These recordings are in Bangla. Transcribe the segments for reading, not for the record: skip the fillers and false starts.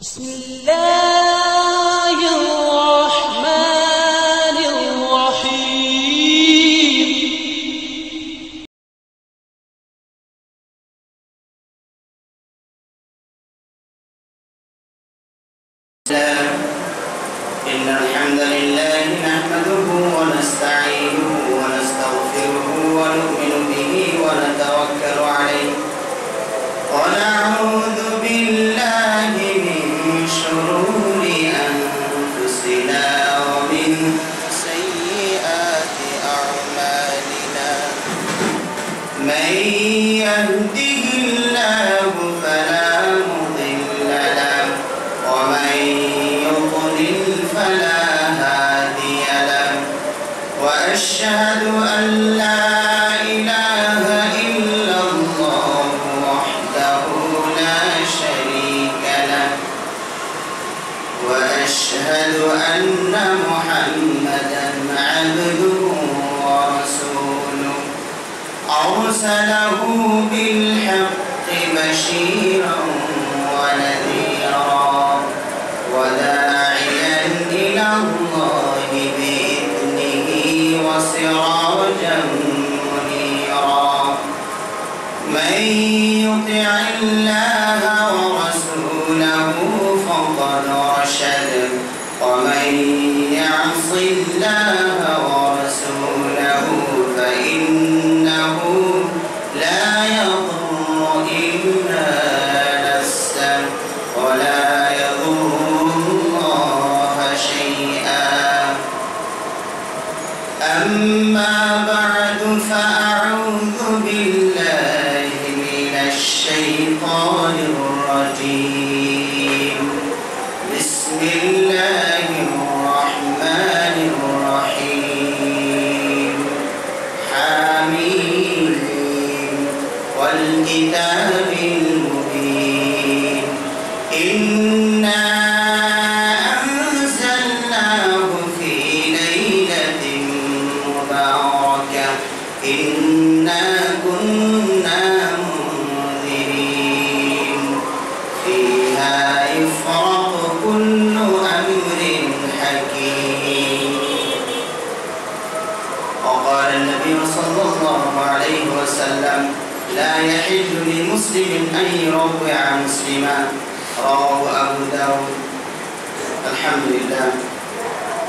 بسم الله الرحمن الرحيم إن الحمد لله نحمده ونستعينه ونستغفره ونؤمن به ونتوكل عليه ونعوذ بالله من شرور أنفسنا ومن سيئات أعمالنا من يهده الله فلا مضل له ومن يضلل فلا هادي له وأشهد أن لا إله إلا الله وحده لا شريك له وأشهد أن محمدا عبده ورسوله أرسله بالحق بشيرا ونذيرا وداعيا إلى الله بإذنه وسراجا منيرا من يطع الله ورسوله فقد رشد ومن يعص الله ورسوله فإنه لا يضر إلا نفسه ولا يضر الله شيئا أما بعد فأعوذ بالله من الشيطان الرجيم بسم الله الرحمن الرحيم حميم والكتاب المبين إنا أنزلناه في ليلة مباركة إنا كنا منذرين فيها يفرق كل أمر حكيم وقال النبي صلى الله عليه وسلم لا يحل لمسلم أن يروع مسلما رواه أبو داود الحمد لله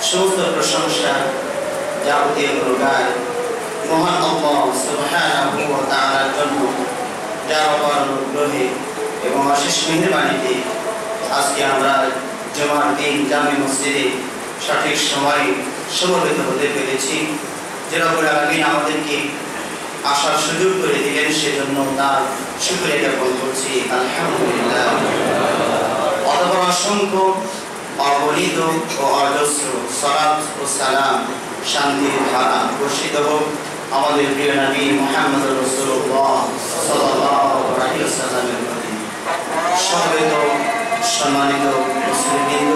সমস্ত প্রশংসা যাবতীয় প্রকার মহান আল্লাহ সুবহানাহু ওয়া তাআলার জন্য যার অপার অনুগ্রহে এবং অশেষ মেহেরবানিতে আজকে আমরা জুমার দিন জামে মসজিদে সঠিক সময়ে সমবেত হতে পেরেছি যে রব্বুল আলামিন আমাদেরকে আসার সুযোগ করে দিলেন সেজন্য তার শুকরিয়া জ্ঞাপন করছি আলহামদুলিল্লাহ অতঃপর অসংখ্য অগণিত ও অজস্র সালাত ও সালাম শান্তির ধারা বর্ষিত হোক আমাদের প্রিয় নবী মুহাম্মদ রাসূলুল্লাহ সাল্লাল্লাহু আলাইহি ওয়াসাল্লামের প্রতি। সমবেত সম্মানিত মুসলিমবৃন্দ,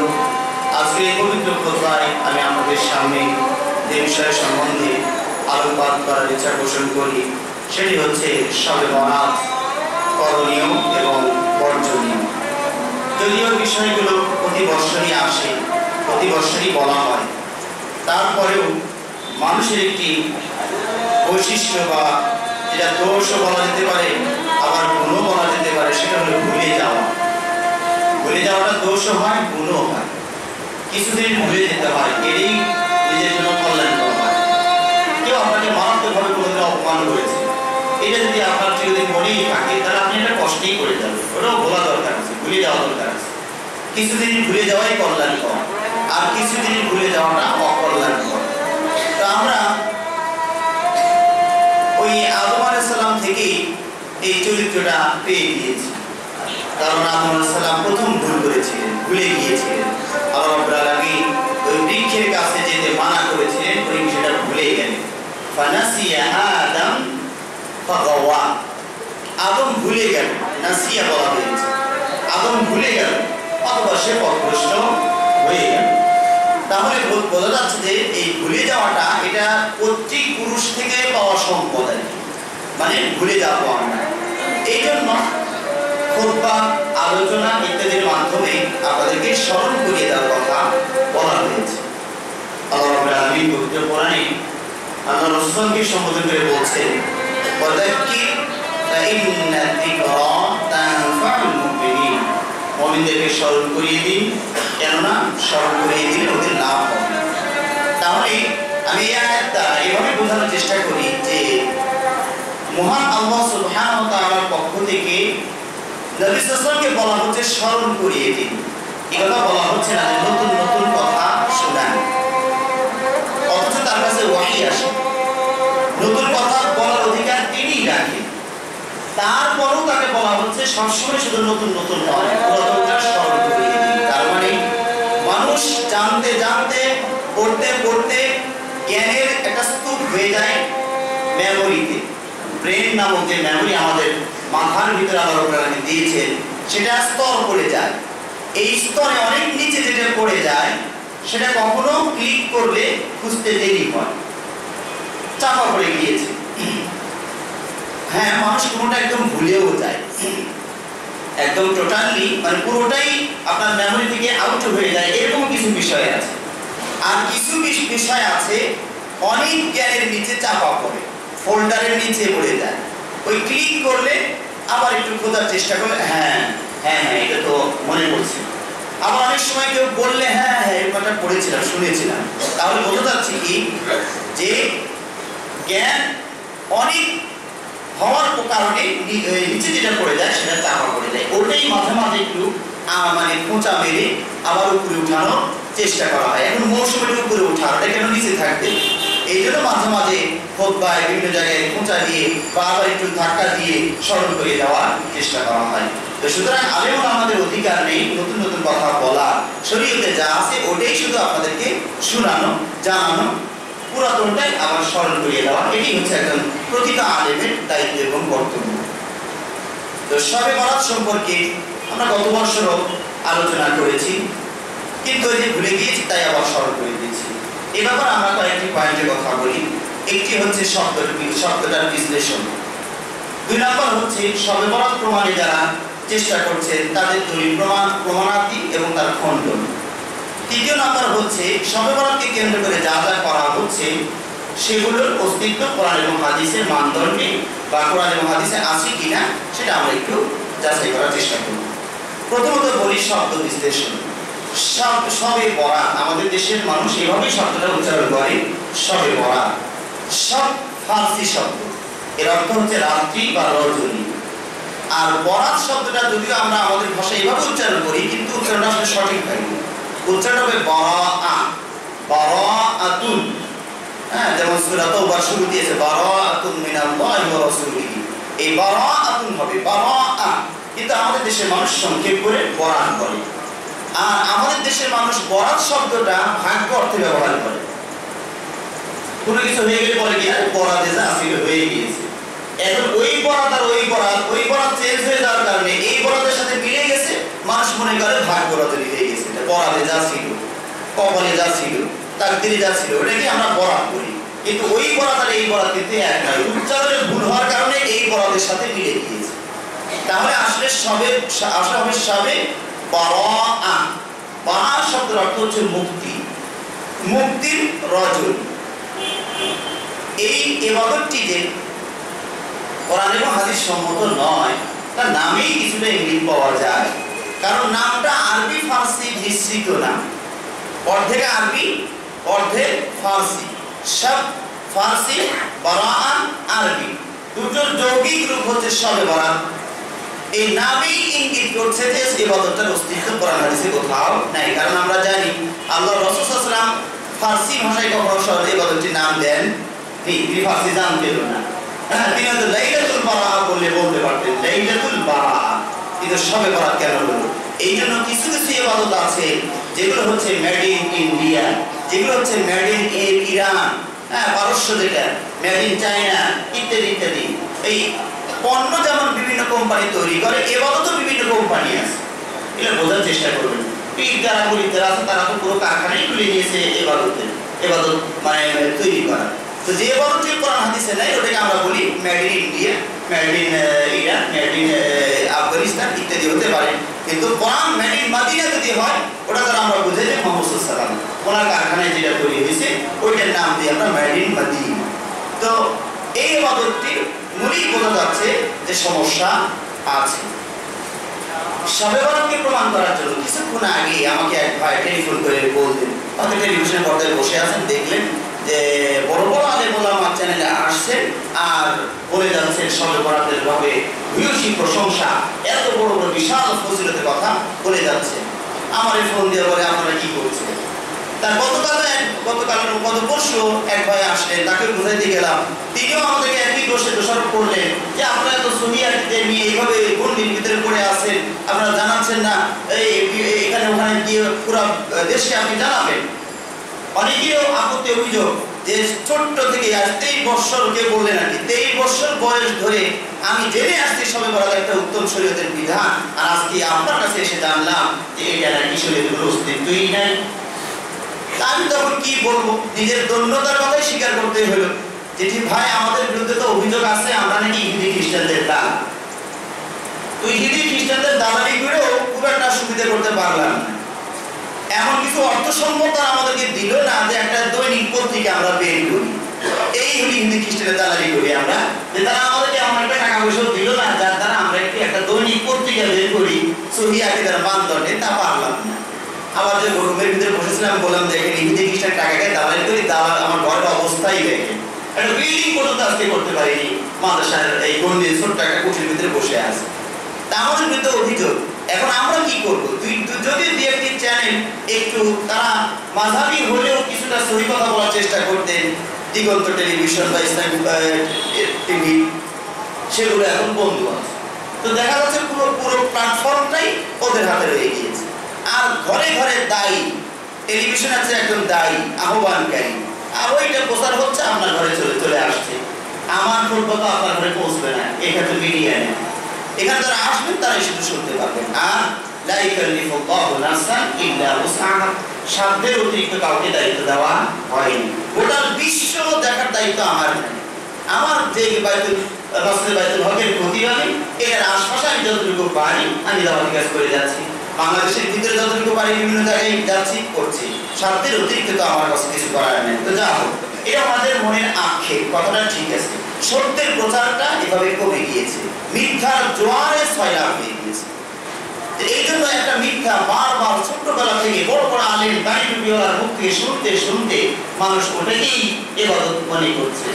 আজকে এই পবিত্র খুতবায় আমি আমাদের সামনে যে বিষয় সম্বন্ধে আলোকপাত করার ইচ্ছা পোষণ করি সেটি হচ্ছে শবে বরাত করণীয় এবং বর্জনীয়। যদিও বিষয়গুলো প্রতি বৎসরই আসে, প্রতি বৎসরই বলা হয়, তারপরেও মানুষের একটি বৈশিষ্ট্য বা যেটা দোষও বলা যেতে পারে আবার গুণও বলা যেতে পারে, সেটা হলো ভুলে যাওয়া। ভুলে যাওয়াটা দোষও হয়, গুণও হয়। কিছুদিন ভুলে যেতে হয়, এরই নিজের জন্য কল্যাণকর হয়। কেউ আপনাকে মারাত্মকভাবে কোনোদিন অপমান করেছে, এটা যদি আপনার চিরদিন মনেই থাকে তাহলে আপনি এটা কষ্টেই করে যাবেন, ওটাও বলা দরকার আছে, ভুলে যাওয়া দরকার আছে। কিছুদিন ভুলে যাওয়াই কল্যাণকর, আর কিছুদিন ভুলে যাওয়াটা অকল্যাণকর। তো আমরা ওই আদম আলাইহিস সালাম থেকেই এই চরিত্রটা পেয়ে গিয়েছি, কারণ আদম আলাইহিস সালাম প্রথম ভুল করেছিলেন, ভুলে গিয়েছিলেন। আল্লাহ রাব্বুল আলামিন ওই বৃক্ষের কাছে যেতে মানা করেছিলেন, উনি সেটা ভুলে গেলেন। ফানাসিয়া আদম ফাগাওয়া, আদম ভুলে গেল, নাসিয়া বলা হয়েছে, আদম ভুলে গেল অথবা সে পথভ্রষ্ট হয়ে গেল। তাহলে বোঝা যাচ্ছে যে এই ভুলে যাওয়াটা এটা প্রত্যেক পুরুষ থেকে পাওয়া সম্পদ, মানে ভুলে যাওয়া না। এই জন্য খুতবা, আলোচনা ইত্যাদির মাধ্যমে স্মরণ করিয়ে দেওয়ার কথা বলা হয়েছে। আল্লাহ রাব্বুল আলামিন পবিত্র কোরআনে আল্লাহ রাসূলকে সম্বোধন করে বলছেন, ওয়াযাক্কির ফাইন্না যিকরা তানফাউল মুমিনিন, মুমিনদেরকে স্মরণ করিয়ে দিন, কেননা স্মরণ করিয়ে দিলে ওদের লাভ হবে। তাহলে আমি এই আয়াতটা এভাবে বোঝানোর চেষ্টা করি যে মহান আল্লাহ সুবহানাহু ওয়া তাআলার পক্ষ থেকে নবী সাল্লাল্লাহু আলাইহি ওয়াসাল্লামকে বলা হচ্ছে স্মরণ করিয়ে দিন। এই কথা বলা হচ্ছে না যে নতুন নতুন কথা শোনান, অথচ তার কাছে ওহী আসে, নতুন কথা বলার অধিকার তিনিই রাখেন, তারপরও তাকে বলা হচ্ছে সবসময় শুধু নতুন নতুন নয়, পুরাতনটা স্মরণ করিয়ে দিন। তার মানে মানুষ জানতে জানতে পড়তে পড়তে জ্ঞানের একটা স্তূপ হয়ে যায় মেমোরিতে। ব্রেন নামক যে মেমোরি আমাদের মাথার ভিতরে আল্লাহ রাব্বুল আলামিন দিয়েছেন, সেটা স্তর পড়ে যায়। এই স্তরে অনেক নিচে যেটা পড়ে যায় সেটা কখনো ক্লিক করলে খুঁজতে দেরি হয়, চাপা পড়ে গিয়েছে। হ্যাঁ, মানুষ কোনোটা একদম ভুলেও যায়, একদম টোটালি মানে পুরোটাই আপনার মেমোরি থেকে আউট হয়ে যায়, এরকম কিছু বিষয় আছে। আর কিছু বিষয় আছে অনেক জ্ঞানের নিচে চাপা পড়ে, ফোল্ডারের নিচে পড়ে যায়। ওই ক্লিক করলে আবার একটু খোঁজার চেষ্টা করলে হ্যাঁ হ্যাঁ হ্যাঁ এটা তো মনে পড়ছে। আবার অনেক সময় কেউ বললে হ্যাঁ হ্যাঁ এই কথাটা পড়েছিলাম, শুনেছিলাম। তাহলে বোঝা যাচ্ছে কি যে জ্ঞান অনেক হওয়ার কারণে নিচে যেটা পড়ে যায় সেটা চাপা পড়ে যায়। ওটাই মাঝে মাঝে একটু মানে খোঁচা মেরে আবার উপরে উঠানোর চেষ্টা করা হয়। এখন মৌসুমের উপরে উঠানো, এটা কেন নিচে থাকবে? এই জন্য মাঝে মাঝে খুতবায় বিভিন্ন জায়গায় খোঁচা দিয়ে বা আবার একটু ধাক্কা দিয়ে স্মরণ করে দেওয়ার চেষ্টা করা হয়। তো সুতরাং আলেমরা আমাদের অধিকার নেই নতুন নতুন কথা বলা, শরীয়তে যা আছে ওটাই শুধু আপনাদেরকে শোনানো, জানানো, পুরাতনটাই আবার স্মরণ করিয়ে দেওয়া। এটি হচ্ছে একজন প্রতিটা আলেমের দায়িত্ব এবং কর্তব্য। তো শবে বরাত সম্পর্কে আমরা গত বছরও আলোচনা করেছি, কিন্তু ওই যে ভুলে গিয়েছি তাই আবার স্মরণ করে দিয়েছি। এ ব্যাপারে আমরা কয়েকটি পয়েন্টের কথা বলি। একটি হচ্ছে শব্দটার বিশ্লেষণ, দুই নম্বর হচ্ছে শবে বরাত প্রমাণে যারা চেষ্টা করছেন তাদের দলিল প্রমাণাদি এবং তার খণ্ডন। তৃতীয় নম্বর হচ্ছে শবে বরাতকে কেন্দ্র করে যা যা করা হচ্ছে সেগুলোর অস্তিত্ব কোরআন এবং হাদিসের মানদণ্ডে বা কোরআন এবং হাদিসে আছে কিনা সেটা আমরা একটু যাচাই করার চেষ্টা করব। প্রথমত বলি শব্দ বিশ্লেষণ। শবে বরাত, আমাদের দেশের মানুষ এভাবেই শব্দটা উচ্চারণ করে, শবে বরাত। সব ফার্সি শব্দ, এর অর্থ হচ্ছে রাত্রি বা রজনী। আর বরাত শব্দটা যদিও আমরা আমাদের ভাষায় এইভাবে উচ্চারণ করি, কিন্তু উচ্চারণটা আসলে সঠিক হয় না। উচ্চারণ হবে বারাআতুন। হ্যাঁ, যেমন সূরা তাওবার শুরু দিয়েছে বারাআতুন মিনাল্লাহি ওয়া রাসূলিহি, এই বারাআতুন হবে বারাআ, কিন্তু আমাদের দেশের মানুষ সংক্ষেপ করে বরাত বলে। আর আমাদের দেশের মানুষ বরাত শব্দটা ভাগ্য অর্থে ব্যবহার করে। কোনো কিছু হয়ে গেলে বলে কি বরাতে যা ছিল হয়ে গিয়েছে। এখন ওই বরাত আর ওই বরাত চেঞ্জ হয়ে যাওয়ার কারণে এই বরাতের সাথে মিলে গেছে, মানুষ মনে করে ভাগ বরাতে হয়ে গেছে। বরাতে যা ছিল, কপালে যা ছিল, তাকদিরে যা ছিল, ওটাকে আমরা বরাত করি। কিন্তু ওই বরাত আর এই বরাত কিন্তু এক নয়, উচ্চারণের ভুল হওয়ার কারণে এই বরাতের সাথে মিলে গিয়েছে। তাহলে আসলে সবে বারাআ, বারাআ শব্দের অর্থ হচ্ছে মুক্তি, মুক্তির রজনী। এই ইবাদতটি যে কোরআন এবং হাদিস সম্মত নয়, তার নামেই কিছুটা ইঙ্গিত পাওয়া যায়। কারণ নামটা আরবি ফার্সি মিশ্রিত নাম, অর্ধেক আরবি অর্ধেক ফার্সি। সব ফার্সি, বারাআ আরবি, দুটোর যৌগিক রূপ হচ্ছে শবে বরাত। এই নামেই ইঙ্গিত করছে যে ইবাদতটার অস্তিত্ব কোরআন হাদিসে কোথাও নাই। কারণ আমরা জানি আল্লাহ রাসূল সাল্লাল্লাহু আলাইহি ওয়াসাল্লাম ফার্সি ভাষায় কখনো সহজে ইবাদতটির নাম দেন তিনি ফার্সি জানতেন না। হ্যাঁ, তিনি হয়তো লাইলাতুল বারাআ বললে বলতে পারতেন লাইলাতুল বারাআ, কিন্তু শবে বরাত কেন হলো? এই জন্য কিছু কিছু ইবাদত আছে যেগুলো হচ্ছে মেড ইন ইন্ডিয়া, যেগুলো হচ্ছে মেড ইন ইরান, হ্যাঁ পারস্য, যেটা মেড ইন চায়না ইত্যাদি ইত্যাদি। এই পণ্য যেমন বিভিন্ন কোম্পানি তৈরি করে, ইবাদতও বিভিন্ন কোম্পানি আছে। এটা বোঝার চেষ্টা করবেন। পীর যারা গরিব যারা আছে তারা তো পুরো কারখানাই খুলে নিয়েছে ইবাদত মানে তৈরি করা। তো যে ইবাদত কোরআন হাদিসে নাই ওটাকে আমরা বলি made in India, made in Iran, made in Afghanistan ইত্যাদি হতে পারে। কিন্তু কোরআন মেড ইন মাদিনা যদি হয় ওটা আমরা বুঝে যে মুহাম্মদ সাল্লাল্লাহু আলাইহি ওয়াসাল্লাম ওনার কারখানায় যেটা তৈরি হয়েছে ওইটার নাম দিয়ে আমরা মেড ইন মদিনা। তো এই ইবাদতটি মূলই বোঝা যাচ্ছে যে সমস্যা আছে। শবে বরাতকে প্রমাণ করার জন্য কিছুক্ষণ আগে আমাকে এক ভাই টেলিফোন করে বললেন, হয়তো টেলিভিশনের পর্দায় বসে আছেন, দেখলেন যে বড় বড় আলেম ওলামা চ্যানেলে আসছেন আর বলে যাচ্ছেন শবে বরাতের ভাবে ভূয়সী প্রশংসা, এত বড় বড় বিশাল ফজিলতের কথা বলে যাচ্ছে। আমার ফোন দিয়ে বলে আপনারা কি করছেন? তার গত পরশু এক ভাই আসলেন, তাকে বুঝাইতে গেলাম, তিনিও আমাদেরকে একই দোষারোপ করলেন যে আপনারা তো সহিয়াতে নিয়ে এইভাবে গণ্ডির ভিতরে পড়ে আছেন, আপনারা জানাচ্ছেন না, এখানে ওখানে গিয়ে পুরো দেশকে আপনি জানাবেন। অনেকেরও আপত্তি অভিযোগ যে ছোট্ট থেকে আজ 23 বছর কে বললেন আর কি, 23 বছর বয়স ধরে আমি জেনে আসছি শবে বরাত একটা উত্তম শরীয়তের বিধান, আর আজকে আপনার কাছে এসে জানলাম যে এটা নাকি শরীয়তের অস্তিত্বই নাই। আমি তখন কি বলবো, নিজের দন্যতার কথাই স্বীকার করতে হলো যে ঠিক ভাই আমাদের বিরুদ্ধে তো অভিযোগ আছে আমরা নাকি ইহুদি খ্রিস্টানদের দান। তো ইহুদি খ্রিস্টানদের দালালি করেও খুব একটা সুবিধা করতে পারলাম না। এমন কিছু অর্থ সম্পদ আমাদেরকে দিল না যে একটা দৈনিক পত্রিকা আমরা বের করি, এই ইহুদি খ্রিস্টানের দালালি করি আমরা, যে তারা আমাদেরকে এমন একটা টাকা পয়সা দিল না যার দ্বারা আমরা একটা দৈনিক পত্রিকা বের করি সহি আকীদার মানদণ্ডে, তা পারলাম না। আবার যে রুমের ভিতরে বসেছিলাম বললাম যে এখানে ইহুদি খ্রিস্টান টাকাকে দালালি করি, দালাল আমার ঘরের অবস্থাই দেখেন, একটা বিল্ডিং পর্যন্ত আজকে করতে পারিনি, মাদ্রাসার এই গন্ডি ছোট্ট একটা কুঠির ভিতরে বসে আছে। তা আমাদের বিরুদ্ধে অভিযোগ। এখন আমরা কি করবো? যদি দুই একটি চ্যানেল একটু তারা মাযহাবী হলেও কিছুটা সহি কথা বলার চেষ্টা করতেন, দিগন্ত টেলিভিশন বা ইসলামিক টিভি, সেগুলো এখন বন্ধ আছে। তো দেখা যাচ্ছে পুরো প্ল্যাটফর্মটাই ওদের হাতে রয়ে গিয়েছে। আর ঘরে ঘরে দায়ী, টেলিভিশন আছে একজন দায়ী আহ্বানকারী, আর ওইটা প্রচার হচ্ছে আপনার ঘরে চলে আসছে। আমার কথা আপনার ঘরে পৌঁছবে না, এটা তো মিডিয়া নেই। এখানে যারা আসবেন তারাই শুধু শুনতে পারবেন। আর লা ইউকাল্লিফুল্লাহু নাফসান ইল্লা উসআহা, সাধ্যের অতিরিক্ত কাউকে দায়িত্ব দেওয়া হয়নি। গোটা বিশ্ব দেখার দায়িত্ব আমার নেই। আমার যে বাইতুল হকের প্রতিবাদী, এর আশপাশে আমি যতটুকু পারি আমি দাওয়াতি কাজ করে যাচ্ছি। বাংলাদেশের ভিতরে যতটুকু পারি বিভিন্ন জায়গায় যাচ্ছি, করছি। সাধ্যের অতিরিক্ত তো আমার কাছে কিছু করার নেই। তো যা হোক, এটা আমাদের মনের আক্ষেপ, কথাটা ঠিক আছে। সত্যের প্রচারটা এভাবে কমে গিয়েছে, মিথ্যার জোয়ারে সয়লাব হয়ে গিয়েছে। এই জন্য একটা মিথ্যা বারবার ছোট্টবেলা থেকে বড় বড় আলেম দাড়ি টুপিওয়ালার মুখ থেকে শুনতে শুনতে মানুষ ওটাকেই ইবাদত মনে করছে।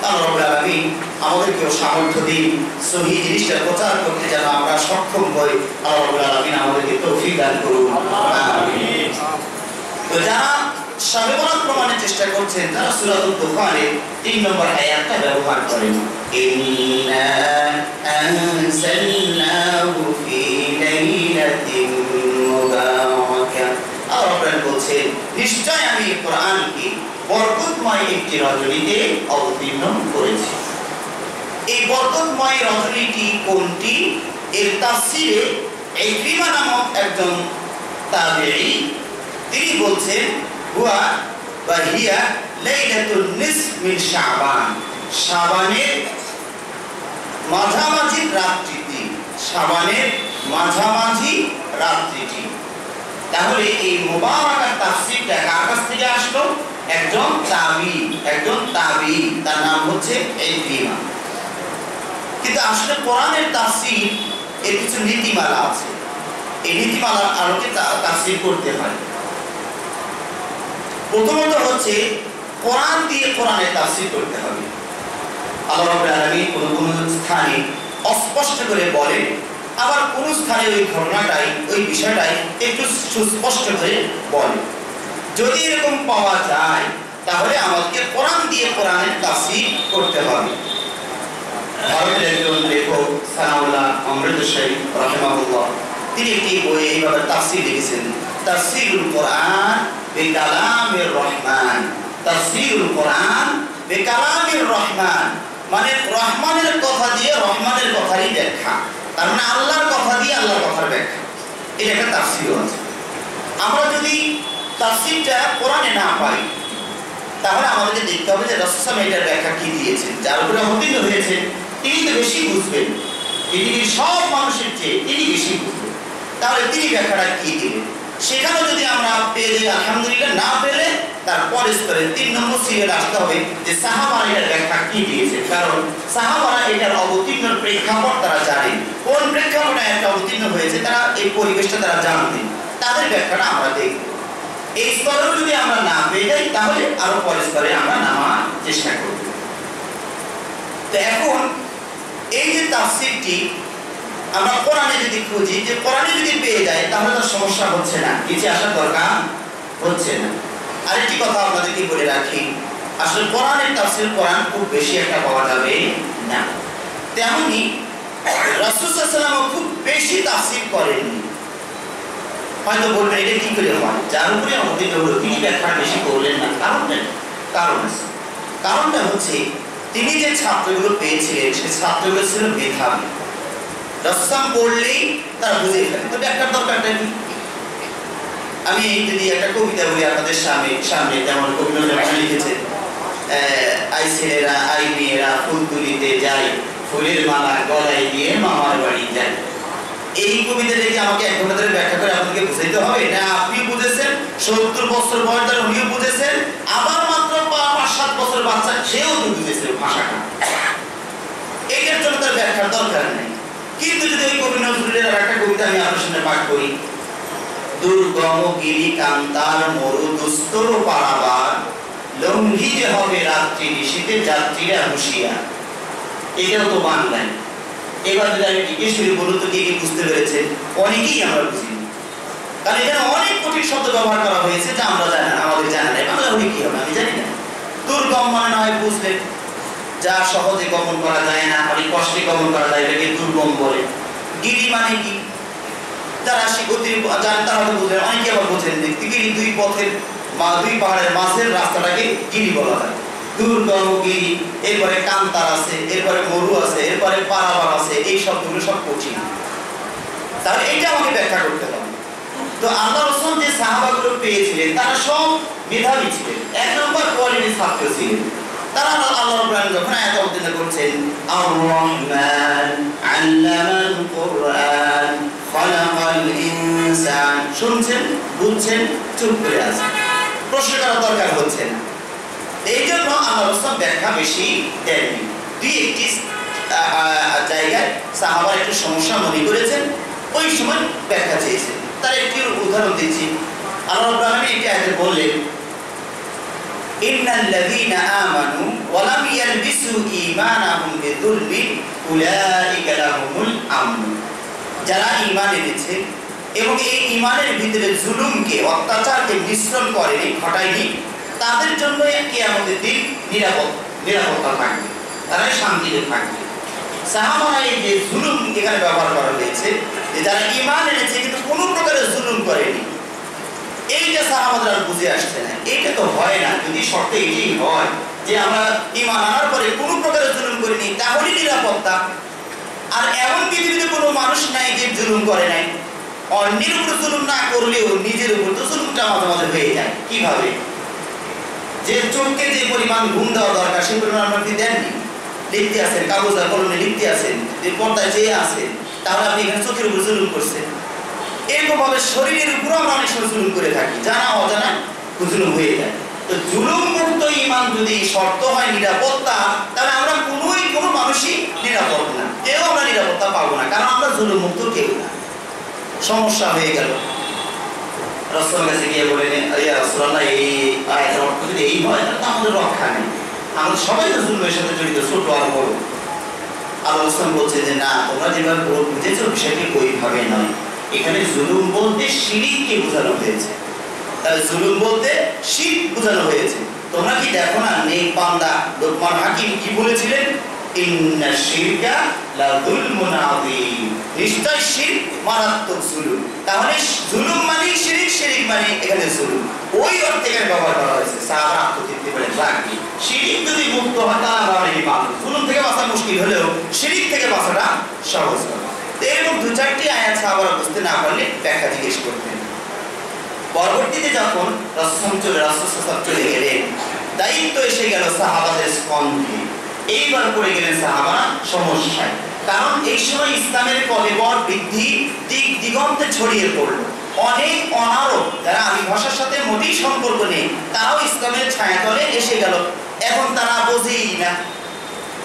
আল্লাহ রাব্বুল আলামিন আমাদেরকেও সামর্থ্য দিন সহিহ জিনিসটা প্রচার করতে যেন আমরা সক্ষম হই। আল্লাহ রাব্বুল আলামিন আমাদেরকে তৌফিক দান করুন, আমিন। তো যারা শবে বরাত প্রমাণের চেষ্টা করছেন তারা সূরাতুল দুখানের 3 নম্বর আয়াতটা ব্যবহার করেন, ইন্না আনসালনাহু ফি লাইলাতিন মুবারাকা। আল্লাহ বলছেন নিশ্চয় আমি কোরআনকে বরকতময় একটি রজনীতে অবতীর্ণ করেছি। এই বরকতময় রজনীটি কোনটি? এর তাফসীরে ইকরিমা নামক একজন তাবেঈ তিনি বলছেন হুয়া বা হিয়া লাইলাতুন নিসফ মিন শাবান, শাবানের মাঝামাঝি রাত্রিটি, শাবানের মাঝামাঝি রাত্রিটি। তাহলে এই মুবারাকার তাফসীরটা কার কাছ থেকে আসলো? একজন তাবী, তার নাম হচ্ছে ইকরিমা। কিন্তু আসলে কোরআনের তাফসীর এর কিছু নীতিমালা আছে, এই নীতিমালার আলোকে তাফসীর করতে হয়। প্রথমত হচ্ছে কোরআন দিয়ে কোরআনের তাফসীর করতে হবে। আল্লাহ রাব্বুল আলামিন কোন স্থানে অস্পষ্ট করে বলেন, আবার কোন স্থানে ওই ঘটনাটাই ওই বিষয়টাই একটু সুস্পষ্ট করে বলেন। যদি এরকম পাওয়া যায় তাহলে আমাদেরকে কোরআন দিয়ে কোরআনের তাফসীর করতে হবে। ভারতের একজন লেখক সানাউল্লাহ অমৃতসরী রাহিমাহুল্লাহ তিনি একটি বইয়ে এইভাবে তাফসীর লিখেছেন, তাফসীরুল কোরআন বিকালামির রহমান। তাফসীরুল কোরআন বিকালামির রহমান মানে রহমানের কথা দিয়ে রহমানের কথারই ব্যাখ্যা, তার মানে আল্লাহর কথা দিয়ে আল্লাহর কথার ব্যাখ্যা। এটা একটা তাফসীর আছে। আমরা যদি তাফসীরটা কোরআনে না পাই তাহলে আমাদেরকে দেখতে হবে যে রাসূল সাল্লাল্লাহু আলাইহি ওয়াসাল্লাম এটার ব্যাখ্যা কি দিয়েছেন। যার উপরে অবতীর্ণ হয়েছে তিনি তো বেশি বুঝবেন, পৃথিবীর সব মানুষের চেয়ে তিনি বেশি বুঝবেন, তাহলে তিনি ব্যাখ্যাটা কি দিলেন। সেখানে আলহামদুলিল্লাহ না পেলে তারপরে স্তরে 3 নম্বর সিরিয়াল আসতে হবে যে সাহাবারা এর ব্যাখ্যা কি দিয়েছে। কারণ সাহাবারা এটার অবতীর্ণের প্রেক্ষাপট তারা জানেন, কোন প্রেক্ষাপটে একটা অবতীর্ণ হয়েছে তারা এই পরিবেশটা তারা জানতেন, তাদের ব্যাখ্যাটা আমরা দেখব। এই স্তরেও যদি আমরা না পেয়ে যাই তাহলে আরো পরের স্তরে আমরা নামার চেষ্টা করব। তো এখন এই যে তাফসীরটি আমরা কোরআনে যদি খুঁজি, যে কোরআনে যদি পেয়ে যাই তাহলে তো সমস্যা হচ্ছে না, নিচে আসার দরকার হচ্ছে না। আরেকটি কথা আপনাদেরকে বলে রাখি, আসলে কোরআনের তাফসীর কোরআন খুব বেশি একটা পাওয়া যাবে না। তেমনি রাসূল সাল্লাল্লাহু আলাইহি ওয়াসাল্লাম খুব বেশি তাফসীর করেননি। হয়তো বলবেন এটা কি করে হয়, যার উপরে আমাদের হলো তিনি ব্যাখ্যা বেশি করলেন না। কারণটা হচ্ছে তিনি যে ছাত্রগুলো পেয়েছিলেন সে ছাত্রগুলো ছিল মেধাবী, রাসূল পড়লেই তারা বুঝে ফেলে। তো ব্যাখ্যার দরকারটা কি? আমি যদি একটা কবিতা বলি আপনাদের সামনে যেমন কবি নজরুল লিখেছেন, আই ছেলেরা আই মেয়েরা ফুল তুলিতে যায়, ফুলের মালা গলায় দিয়ে মামার বাড়ি যায়। এই কবিতা দেখে আমাকে 1 ঘন্টা ধরে ব্যাখ্যা করে আপনাকে বুঝাইতে হবে? না আপনি বুঝেছেন, 70 বছর বয়স ধরে উনিও বুঝেছেন, আবার মাত্র 5-7 বছর বাচ্চা সেও তো বুঝেছে ভাষাটা। এটার জন্য তার ব্যাখ্যার দরকার নেই। কিন্তু যদি ওই কবি নজরুলের একটা কবিতা আমি আপনার সামনে পাঠ করি, দুর্গম গিরি কান্তার মরু দুস্তর পারাবার, লঙ্ঘিত হবে রাত্রি নিশীতে যাত্রীরা হুঁশিয়ার। এটাও তো বাংলায়। এবার যদি আমি জিজ্ঞেস করি বলুন তো কে কি বুঝতে পেরেছেন? অনেকেই আমরা বুঝিনি, কারণ এখানে অনেক কঠিন শব্দ ব্যবহার করা হয়েছে যা আমরা জানি না, আমাদের জানা নেই। বাংলা হলে কি হবে আমি জানি না। দুর্গম মানে নয় বুঝলেন, যা সহজে গমন করা যায় না, অনেক কষ্টে গমন করা যায়, এটাকে দুর্গম বলে। গিরি মানে কি? যারা শিক্ষার্থী জানেন তারা হয়তো বুঝলেন, অনেকে আবার বোঝেন যে গিরি 2 পথের বা 2 পাহাড়ের মাঝের রাস্তাটাকে গিরি বলা হয়। দুর্গম গিরি, এরপরে কান্তার আছে, এরপরে মরু আছে, এরপরে পারাবার আছে, এই শব্দগুলো সব কঠিন। তাহলে এটা আমাকে ব্যাখ্যা করতে হবে। তো আল্লাহ রাসূল যে সাহাবাগুলো পেয়েছিলেন তারা সব মেধাবী ছিলেন, 1 নম্বর কোয়ালিটির ছাত্র ছিলেন। তারা আল্লাহ রাব্বুল আলামিন যখন আয়াত অবতীর্ণ করছেন, আর রহমান আল্লামাল কুরআন খালাকাল ইনসান, শুনছেন, বুঝছেন, চুপ করে আছেন, প্রশ্ন করার দরকার হচ্ছে না। এই জন্য আল্লাহ রাসূল ব্যাখ্যা বেশি দেননি। 2-1টি জায়গায় সাহাবারা একটু সমস্যা মনে করেছেন, ওই সময় ব্যাখ্যা চেয়েছেন। তার একটি উদাহরণ দিচ্ছি। আল্লাহ রাব্বুল আলামিন এই আয়াতে বললেন, ইন্নাল্লাযীনা আমানু ওয়া লাম ইয়ালবিসু ঈমানাহুম বিযুলমিন উলাইকা লাহুমুল আমন। যারা ঈমান এনেছে এবং এই ঈমানের ভিতরে জুলুমকে, অত্যাচারকে মিশ্রণ করেনি, ঘটায়নি, তাদের জন্য কিয়ামতের দিন নিরাপত্তা থাকবে, তারা শান্তিতে থাকবে। সাহাবারা এই যে জুলুম এখানে ব্যবহার করা হয়েছে, যে যারা ঈমান এনেছে কিন্তু কোনো প্রকারের জুলুম করেনি, এইটা সাহাবারা বুঝে আসছে না। এইটা তো হয় না। যদি শর্ত এটাই হয় যে আমরা ঈমান আনার পরে কোনো প্রকারের জুলুম করিনি তাহলে নিরাপত্তা। আর এমন পৃথিবীতে কোনো মানুষ নাই যে জুলুম করে নাই। অন্যের উপর জুলুম না করলেও নিজের উপর তো জুলুমটা মাঝে মাঝে হয়ে যায়। কিভাবে? যে চোখকে যে পরিমাণ ঘুম দেওয়া দরকার সেই পরিমাণ আপনি দেননি, লিখতে আছেন, কাগজ আর কলমে লিখতে আছেন, যে পর্দায় চেয়ে আছেন, তাহলে আপনি এখানে চোখের উপর জুলুম করছেন। এরকম ভাবে শরীরের উপর আমরা অনেক সময় জুলুম করে থাকি, জানা অজানা জুলুম হয়ে যায়। তো জুলুম মুক্ত ঈমান যদি শর্ত হয় নিরাপত্তা, তাহলে আমরা কোনো মানুষই নিরাপদ না, কেউ আমরা নিরাপত্তা পাবো না, কারণ আমরা জুলুম মুক্ত কেউ না। সমস্যা হয়ে গেল। রাসূলের কাছে গিয়ে বলেন, ইয়া রাসূলুল্লাহ, এই আয়াতের অর্থ যদি এই হয় তাহলে আমাদের রক্ষা নেই, আমরা সবাই তো জুলুমের সাথে জড়িত, ছোট আর বড়। আল্লাহ রাসূল বলছে যে না, তোমরা যেভাবে বুঝেছো বিষয়টি ওইভাবে নয়। এখানে জুলুম বলতে শিরককে বোঝানো হয়েছে। তাহলে জুলুম বলতে শিরক বোঝানো হয়েছে। তোমরা কি দেখো না, নেক বান্দা লোকমান হাকিম কি বলেছিলেন? ইন্না শিরকা লা যুলমুন আযীম, নিশ্চয় শিরক মারাত্মক জুলুম। তাহলে জুলুম মানে শিরক, শিরক মানে এখানে জুলুম, ওই অর্থে এখানে ব্যবহার করা হয়েছে। সাহাবা আত্মতৃপ্তি বলে রাখি, শিরক যদি মুক্ত হয় তাহলে আমরা অনেকই পাবো। জুলুম থেকে বাঁচা মুশকিল হলেও শিরক থেকে বাঁচাটা সহজ হবে। এরকম 2-4টি আয়াত সাহাবারা বুঝতে না পারলে ব্যাখ্যা জিজ্ঞেস করতেন। পরবর্তীতে যখন রাসূল চলে গেলেন, দায়িত্ব এসে গেল সাহাবাদের স্কন্ধে। এইবার পড়ে গেলেন সাহাবারা সমস্যায়, কারণ এই সময় ইসলামের কলেবর বৃদ্ধি দিক দিগন্তে ছড়িয়ে পড়ল। অনেক অনারব যারা আরবি ভাষার সাথে মোটেই সম্পর্ক নেই, তারাও ইসলামের ছায়াতলে এসে গেল। এখন তারা বোঝেই না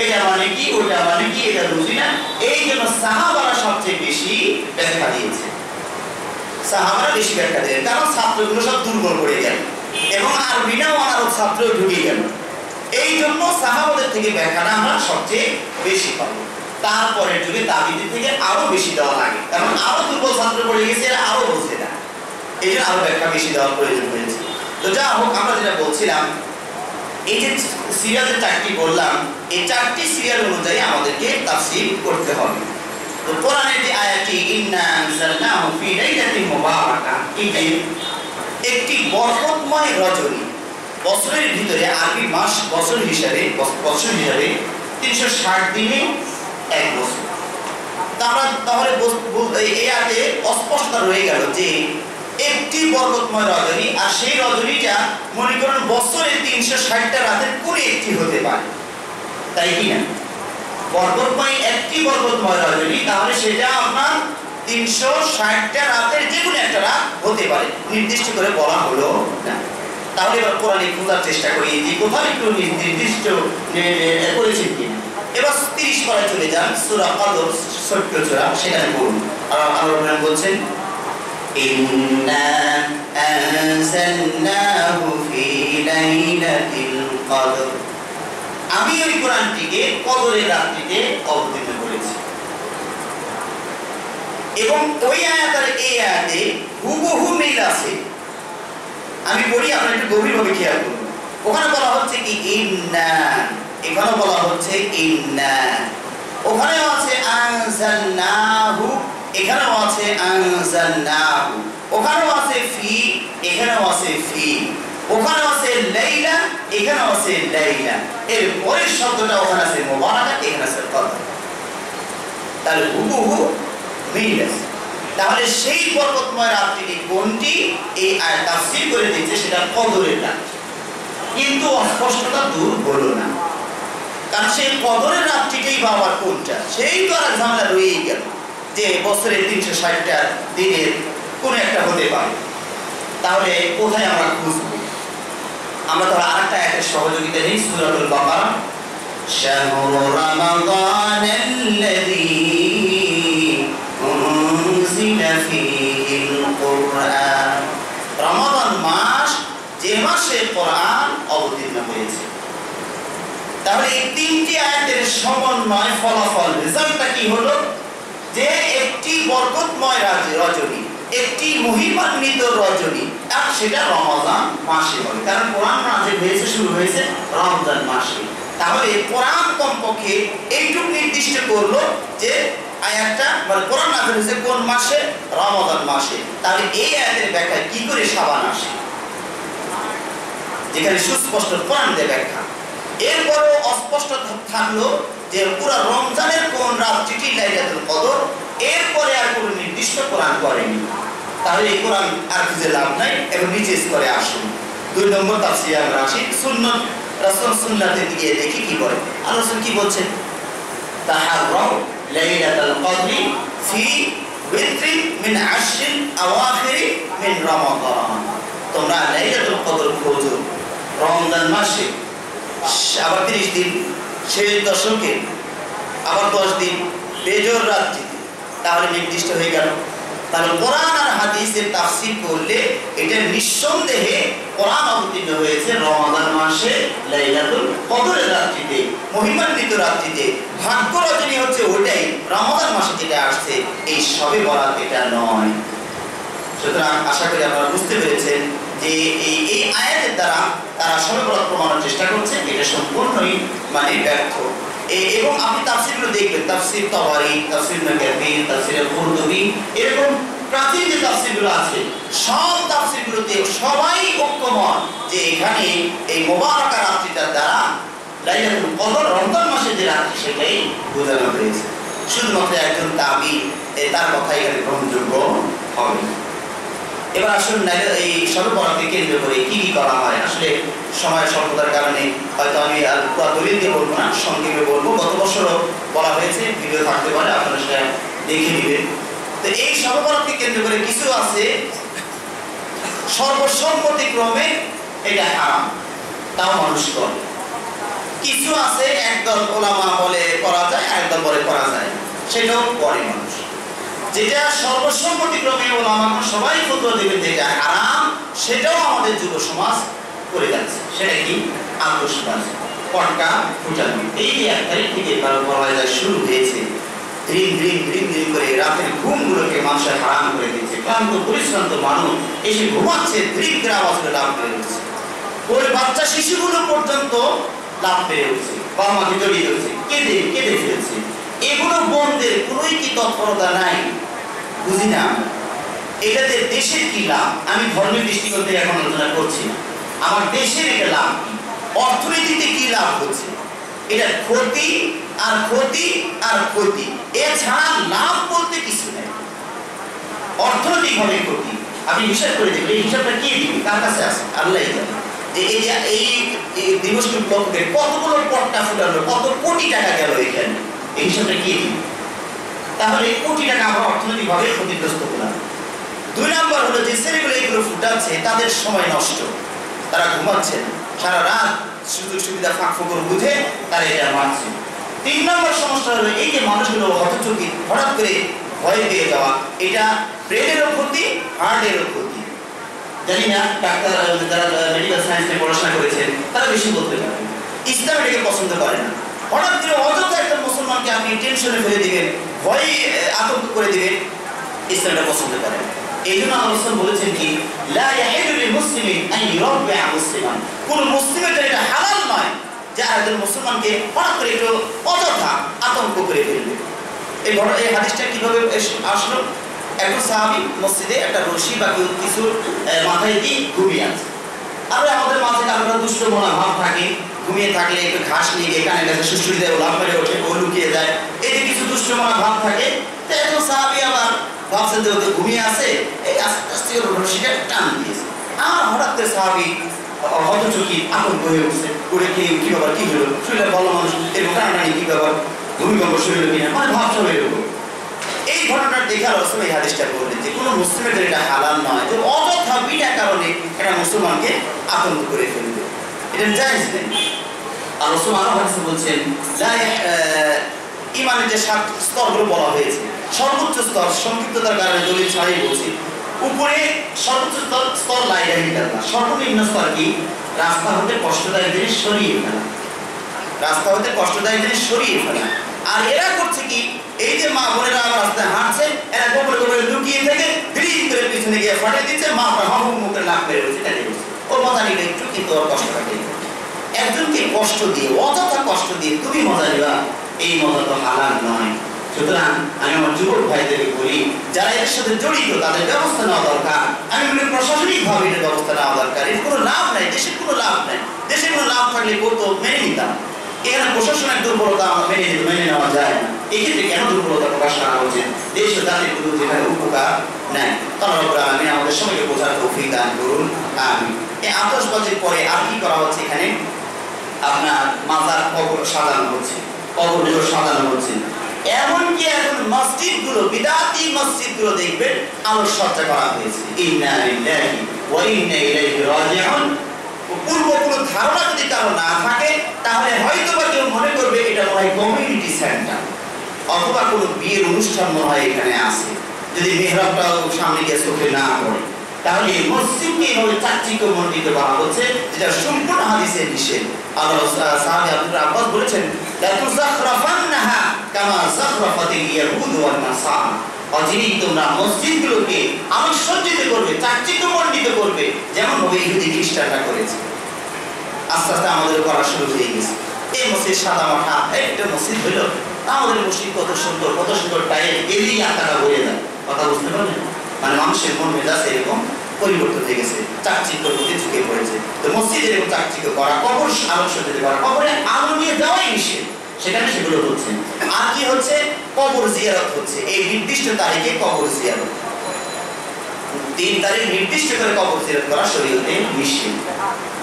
এটা মানে কি, ওটা মানে কি, এটা বুঝি না। এই জন্য সাহাবারা সবচেয়ে বেশি ব্যাখ্যা দিয়েছে, সাহাবারা বেশি ব্যাখ্যা দিয়েছে, কারণ ছাত্রগুলো সব দুর্বল পড়ে গেল এবং আরবিনাও অনারব ছাত্র ঢুকে গেল। এই জন্য সাহাবাদের থেকে ব্যাখ্যাটা আমরা সবচেয়ে বেশি পাবো। তারপরের যুগে তাবিঈদের থেকে আরো বেশি দেওয়া লাগে, কারণ আরো দুর্বল ছাত্র পড়ে গেছে, এরা আরো বোঝে না, এই জন্য আরো ব্যাখ্যা বেশি দেওয়ার প্রয়োজন হয়েছে। তো যা হোক, আমরা যেটা বলছিলাম, এই যে সিরিয়ালের 4টি বললাম, এই 4টি সিরিয়াল অনুযায়ী আমাদেরকে তাফসীর করতে হবে। তো কোরআনের যে আয়াতটি ইন্না আনজালনাহু ফি লাইলাতিন মুবারাকা, এটি একটি বরকতময় রজনী। বছরের ভিতরে আরবি মাস বছর হিসাবে 360 দিনে এক বছর। তাহলে এই আয়াতে অস্পষ্টতা রয়ে গেল যে একটি বরকতময় রজনী, আর সেই রজনীটা মনে করেন বছরে 360টা রাতের কোন একটি হতে পারে, তাই কি না? বরকতময় একটি বরকতময় রজনী, তাহলে সেটা আপনার 360টা রাতের যে কোনো একটা রাত হতে পারে, নির্দিষ্ট করে বলা হলো না। তাহলে এবার কোরআনে খোঁজার চেষ্টা করি যে কোথাও একটু নির্দিষ্ট করেছেন কিনা। এবার 30 পারায় চলে যান, সূরা কদর, ছোট্ট সূরা, সেখানে পড়ুন। আর আল্লাহ বলছেন ইন্না আনজালনাহু ফি লাইলাতিল কদর, আমি ওই কোরআনটিকে কদরের রাত্রিতে অবতীর্ণ করেছি। এবং ওই আয়াত আর এই আয়াতে হুবহু মিল আছে। আমি পড়ি, আপনারা একটু গভীরভাবে খেয়াল করুন। ওখানে বলা হচ্ছে কি ইন্না, এখানে বলা হচ্ছে ইন্না, ওখানেও আছে আনজালনাহু, এখানেও আছে আনজালনাহু, ওখানেও আছে ফি, এখানেও আছে ফি, ওখানেও আছে লাইলা, এখানেও আছে লাইলা। এর পরের শব্দটা ওখানে আছে মুবারাকা, এখানে আছে কদর। তাহলে হুবহু মিল আছে। তাহলে সেই বরকতময় রাত্রিটি কোনটি, এই আয়াত তাফসীর করে দিয়েছে সেটা কদরের রাত্রি, কিন্তু অস্পষ্টতা দূর হলো না। কারণ সেই কদরের রাত্রিটাই বা আবার কোনটা, সেই তো আর ঝামেলা রয়েই গেল যে বছরের 360টা দিনের কোন একটা হতে পারে। তাহলে কোথায় আমরা খুঁজবো? আমরা তো আরেকটা আয়াতের সহযোগিতা নিই, সূরাতুল বাকারা, শাহরু রমাদানাল্লাযী উনজিলা ফীহিল কুরআন, রমাদান মাস, যে মাসে কোরআন অবতীর্ণ হয়েছে। তাহলে এই 3টি আয়াতের সমন্বয় ফলাফল, রেজাল্টটা কি হলো? যে একটি বরকতময় রজনী, একটি মহিমান্বিত রজনী, আর সেটা রমাদান মাসে হবে। কারণ কোরআন নাযিল হয়েছে, শুরু হয়েছে রমজান মাসে। তাহলে কোরআন কমপক্ষে এইটুকু নির্দিষ্ট করলো যে আয়াতটা মানে কোরআন নাযিল হয়েছে কোন মাসে? রমাদান মাসে। তাহলে এই আয়াতের ব্যাখ্যা কি করে শাবান আসে, যেখানে সুস্পষ্ট কোরআন দিয়ে ব্যাখ্যা। এরপরও অস্পষ্ট থাকলো যে পুরো রমজানের কোন রাত্রিটি লাইলাতুল কদর, এরপরে আর কোনো নির্দিষ্ট কোরআন করেনি। তাহলে এই কোরআন আর খুঁজে লাভ নাই, এবং নিচে স্তরে আসুন। 2 নম্বর তাফসীরে আমরা আসি, সুন্নাত, রাসূল সুন্নাতের দিকে দেখি কি বলে। আল্লাহ কি বলছেন? তাহাররাউ লাইলাতুল কদরি ফি বিত্রি মিন আশরিল আওয়াখিরি মিন রমাদান, তোমরা লাইলাতুল কদর খোঁজো রমজান মাসে, আবার 30 দিন, শেষ দশকে আবার 10 দিন, বেজোর রাত্রিতে। তাহলে নির্দিষ্ট হয়ে গেল। তাহলে কোরআন আর হাদিসের তাফসীর করলে এটা নিঃসন্দেহে কোরআন অবতীর্ণ হয়েছে রমাদান মাসে লাইলাতুল কদরের রাত্রিতে, মহিমান্বিত রাত্রিতে। ভাগ্য রজনী হচ্ছে ওইটাই, রমাদান মাসে যেটা আসছে, এই সবে বরাত এটা নয়। সুতরাং আশা করি আপনারা বুঝতে পেরেছেন যে এই আয়াতের দ্বারা তারা সবে বরাত প্রমাণের চেষ্টা করছে, এটা সম্পূর্ণই মানে ব্যর্থ। এবং আপনি তাফসীরগুলো দেখবেন, তাফসীর তাবারি, তাফসীর ইবনে কাসীর, তাফসীর কুরতুবী, এরকম প্রাচীন যে তাফসীরগুলো আছে, সব তাফসীরগুলোতে সবাই ঐক্যমত যে এখানে এই মুবারাকা রাত্রিটার দ্বারা লাইলাতুল কদর রমজান মাসের যে রাত্রি সেটাই বোঝানো হয়েছে। শুধুমাত্র একজন তাবী তার কথা এখানে গ্রহণযোগ্য হবে। এবার আসুন এই সবে বরাতকে কেন্দ্র করে কি কি করা হয়। আসলে সময় স্বল্পতার কারণে হয়তো আমি আর পুরো দলিল দিয়ে বলবো না, সংক্ষেপে বলবো। গত বছরও বলা হয়েছে, ভিডিও থাকতে পারে, আপনারা সেটা দেখে নেবেন। তো এই সবে বরাতকে কেন্দ্র করে কিছু আছে সর্বসম্মতিক্রমে এটা হারাম, তাও মানুষ করে। কিছু আছে একদল ওলামা বলে করা যায়, একদল বলে করা যায়, সেটাও করে মানুষ। যেটা সর্বসম্মতিক্রমে ওলামা সবাই ফতোয়া দেবেন যেটা হারাম, সেটাও আমাদের যুব সমাজ করে যাচ্ছে। সেটা কি? আত্মসমাজ, পটকা ফুটানো। এই 1 তারিখ থেকে পড়া শুরু হয়েছে। ড্রিম ড্রিম ড্রিম ড্রিম করে রাতের ঘুমগুলোকে মানুষের হারাম করে দিচ্ছে। ক্লান্ত পরিশ্রান্ত মানুষ এসে ঘুমাচ্ছে, ড্রিম করে আওয়াজ করে লাভ পেয়ে উঠছে। ওই বাচ্চা শিশুগুলো পর্যন্ত লাভ পেয়ে উঠছে, বাবা মাকে জড়িয়ে ধরছে, কেঁদে কেঁদে ফেলছে। এগুলো বন্ধের কোনোই কি তৎপরতা নাই? বুঝি না এটাতে দেশের কি লাভ। আমি ধর্মের দৃষ্টিকোণ থেকে এখন আলোচনা করছি না, আমার দেশের এটা লাভ কি, অর্থনীতিতে কি লাভ হচ্ছে। এটা ক্ষতি আর ক্ষতি আর ক্ষতি, এছাড়া লাভ বলতে কিছু নেই। অর্থনৈতিকভাবে ক্ষতি, আপনি হিসাব করে দেখবেন, এই হিসাবটা কে দিবে, কার কাছে আছে? আল্লাহ জানে। এই দিবসটি উপলক্ষে কতগুলো পটকা ফুটালো, কত কোটি টাকা গেল এখানে, এই হিসাবটা কে দিবে? তাহলে কোটি টাকা আমরা অর্থনৈতিকভাবে ক্ষতিগ্রস্ত করলাম। 2 নম্বর হলো যে ছেলেগুলো এগুলো ফুটাচ্ছে তাদের সময় নষ্ট, তারা ঘুমাচ্ছে না, সারা রাত সুযোগ সুবিধা ফাঁক ফোকর বুঝে তারা এটা মারছে। 3 নম্বর সমস্যা হলো এই যে মানুষগুলো হতচকিত, হঠাৎ করে ভয় পেয়ে যাওয়া, এটা ব্রেনেরও ক্ষতি, হার্টেরও ক্ষতি। জানি না ডাক্তার যারা মেডিকেল সায়েন্স নিয়ে পড়াশোনা করেছেন তারা বেশি বলতে পারেন। ইসলাম এটাকে পছন্দ করে না। হঠাৎ করে অযথা একটা মুসলমানকে আপনি টেনশনে ফেলে দিবেন, ভয়ে আতঙ্ক করে দিবেন, ইসলাম এটা পছন্দ করে না। এই জন্য আল্লাহ বলেছেন কি, লা ইয়াহিলু লিল মুসলিমিন আন ইউরাব্বিআ মুসলিমান, কোন মুসলিমের জন্য এটা হালাল নয় যে একজন মুসলমানকে হঠাৎ করে একটু অযথা আতঙ্ক করে ফেলবে। এই হাদিসটা কিভাবে আসলো? একজন সাহাবী মসজিদে একটা রশি বা কিছু মাথায় দিয়ে ঘুমিয়ে আছে। আর আমাদের মাঝে কারোর দুষ্ট মনোভাব থাকে, ঘুমিয়ে থাকলে একটু ঘাস নিয়ে এখানে কাছে সুশ্রী দেয়, লাভ মেরে ওঠে, ও লুকিয়ে যায়, এতে কিছু দুষ্ট মনোভাব থাকে। তো একজন সাহাবী আবার ভাবছেন যে ওদের ঘুমিয়ে আছে, এই আস্তে আস্তে রশিটা টান দিয়েছে। আর হঠাৎ করে সাহাবী হতচকিত, আতঙ্ক হয়ে উঠছে, করে কি ব্যাপার, কি হলো, শুনলে ভালো মানুষ এরকম টানাটানি কি ব্যাপার, ভূমিকম্প শুরু হলো কিনা, মানে ভাবছে এরকম। এই ঘটনার দেখার রাসূল এই হাদিসটা বললেন যে কোনো মুসলিমের জন্য এটা হালাল নয় যে অযথা বিনা কারণে একটা মুসলমানকে আতঙ্ক করে ফেলবে, এটা জায়েজ নেই। আর রাসূল আরো হাদিসে বলছেন ঈমানের যে 7 স্তরগুলো বলা হয়েছে, সর্বোচ্চ স্তর সংক্ষিপ্ততার কারণে দলিল ছাড়াই বলছি, উপরে সর্বোচ্চ স্তর লা ইলাহা ইল্লাল্লাহ, সর্বনিম্ন স্তর কি রাস্তা হতে কষ্টদায়ক জিনিস সরিয়ে ফেলা, রাস্তা হতে কষ্টদায়ক জিনিস সরিয়ে ফেলা। আর এরা করছে কি, এই যে মা বোনেরা রাস্তায় হাঁটছে, এরা গোপনে গোপনে লুকিয়ে থেকে ধীরে করে পিছনে গিয়ে ফাটিয়ে দিচ্ছে, মা হাহু মুখে লাভ বেড়ে রয়েছে, এটা দেখছে ওর মজা নিলে একটু, কিন্তু ওর কষ্ট থাকে। একজনকে কষ্ট দিয়ে, অযথা কষ্ট দিয়ে তুমি মজা নিবা, এই মজা তো হালাল নয়। সুতরাং আমি আমার যুবক ভাইদেরকে বলি, যারা এর সাথে জড়িত তাদের ব্যবস্থা নেওয়া দরকার। আমি বলি প্রশাসনিক ভাবে এটা ব্যবস্থা নেওয়া দরকার। এর কোনো লাভ নাই, দেশের কোনো লাভ নাই। দেশের কোনো লাভ থাকলে বলতো মেনে নিতাম। এখানে প্রশাসনের দুর্বলতা আমরা মেনে নেওয়া যায় না। এই ক্ষেত্রে কেন দুর্বলতা প্রকাশ করা উচিত? দেশ ও জাতির কোনো যেখানে উপকার নেয়, তারা আমি আমাদের সবাইকে বোঝার তৌফিক দান করুন। আমি এই আতশবাজির পরে আর কি করা হচ্ছে? এখানে আপনার মাজার কবর সাজানো হচ্ছে, কবরগুলো সাজানো হচ্ছে। এমনকি এখন মসজিদগুলো, বিদাতি মসজিদগুলো দেখবেন আলোকসজ্জা করা হয়েছে। ইন্না লিল্লাহি ওয়া ইন্না ইলাইহি রাজিউন। পূর্ব কোনো ধারণা যদি কারো না থাকে তাহলে হয়তো বা কেউ মনে করবে এটা মনে হয় কমিউনিটি সেন্টার, অথবা কোনো বিয়ের অনুষ্ঠান মনে হয় এখানে আছে। যদি মেহরাবটাও সামনে গিয়ে চোখে না পড়ে, তাহলে মসজিদকে এইভাবে চাকচিক্য মণ্ডিত করা হচ্ছে, যেটা সম্পূর্ণ হাদিসের নিষেধ। আল্লাহ সাহাবী আব্দুল আব্বাস বলেছেন, লা তুযাখরাফান্নাহা কামা যাখরাফাতিল ইয়াহুদ ওয়ান নাসারা। অচিরেই তোমরা মসজিদগুলোকে আলোকসজ্জিত করবে, চাকচিক্য মণ্ডিত করবে, যেমন ভাবে ইহুদি খ্রিস্টানরা করেছে। আস্তে আস্তে আমাদের করা শুরু হয়ে গেছে। এই মসজিদ সাদা মাঠা একটা মসজিদ হইল, আমাদের মসজিদ কত সুন্দর টাইল, এদিকে আত্মাটা বলে যায়। কথা বুঝতে পারলেন? মানে মানুষের মন মেজাজ এরকম পরিবর্তন হয়ে গেছে, চাকচিক্যর প্রতি ঝুঁকে পড়েছে। তো মসজিদ এরকম চাকচিক্য করা, কবর আলোকসজ্জিত করা, কবরে আলো নিয়ে যাওয়াই নিষেধ, সেখানে সেগুলো হচ্ছে। আর কি হচ্ছে? কবর জিয়ারত হচ্ছে। এই নির্দিষ্ট তারিখে কবর জিয়ারত, 3 তারিখ নির্দিষ্ট করে কবর জিয়ারত করা শরীয়তে নিষেধ।